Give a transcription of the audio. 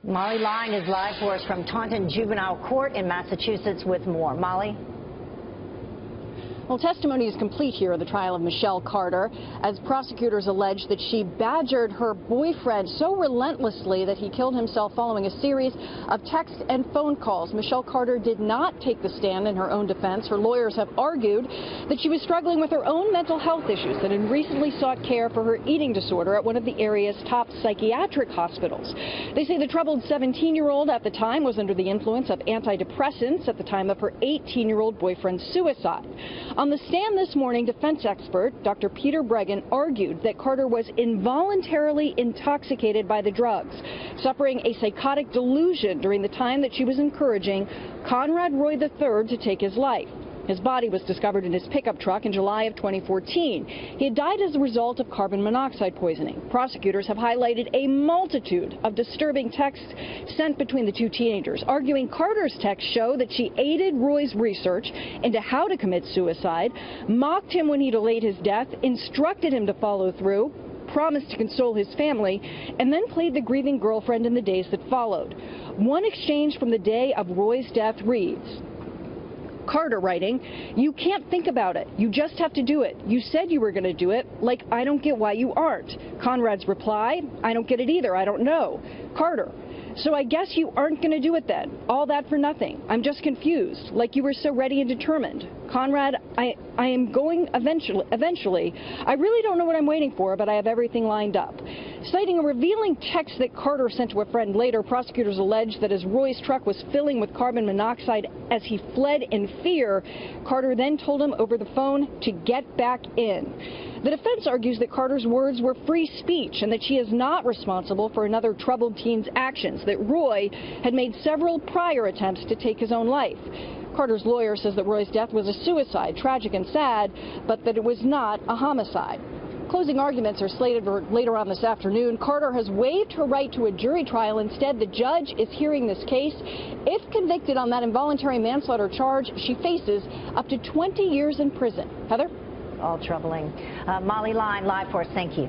Molly Line is live for us from Taunton Juvenile Court in Massachusetts with more. Molly? Well, testimony is complete here in the trial of Michelle Carter, as prosecutors allege that she badgered her boyfriend so relentlessly that he killed himself following a series of text and phone calls. Michelle Carter did not take the stand in her own defense. Her lawyers have argued that she was struggling with her own mental health issues and had recently sought care for her eating disorder at one of the area's top psychiatric hospitals. They say the troubled 17-year-old at the time was under the influence of antidepressants at the time of her 18-year-old boyfriend's suicide. On the stand this morning, defense expert Dr. Peter Bregan argued that Carter was involuntarily intoxicated by the drugs, suffering a psychotic delusion during the time that she was encouraging Conrad Roy III to take his life. His body was discovered in his pickup truck in July of 2014. He had died as a result of carbon monoxide poisoning. Prosecutors have highlighted a multitude of disturbing texts sent between the two teenagers, arguing Carter's texts show that she aided Roy's research into how to commit suicide, mocked him when he delayed his death, instructed him to follow through, promised to console his family, and then played the grieving girlfriend in the days that followed. One exchange from the day of Roy's death reads, Carter writing, "You can't think about it. You just have to do it. You said you were going to do it. Like, I don't get why you aren't." Conrad's reply, "I don't get it either. I don't know." Carter, "So I guess you aren't going to do it then. All that for nothing. I'm just confused. Like you were so ready and determined." Conrad, I am going eventually. I really don't know what I'm waiting for, but I have everything lined up. Citing a revealing text that Carter sent to a friend later, prosecutors allege that as Roy's truck was filling with carbon monoxide as he fled in fear, Carter then told him over the phone to get back in. The defense argues that Carter's words were free speech and that she is not responsible for another troubled teen's actions, that Roy had made several prior attempts to take his own life. Carter's lawyer says that Roy's death was a suicide, tragic and sad, but that it was not a homicide. Closing arguments are slated for later on this afternoon. Carter has waived her right to a jury trial. Instead, the judge is hearing this case. If convicted on that involuntary manslaughter charge, she faces up to 20 years in prison. Heather? All troubling. Molly Line, live for us. Thank you.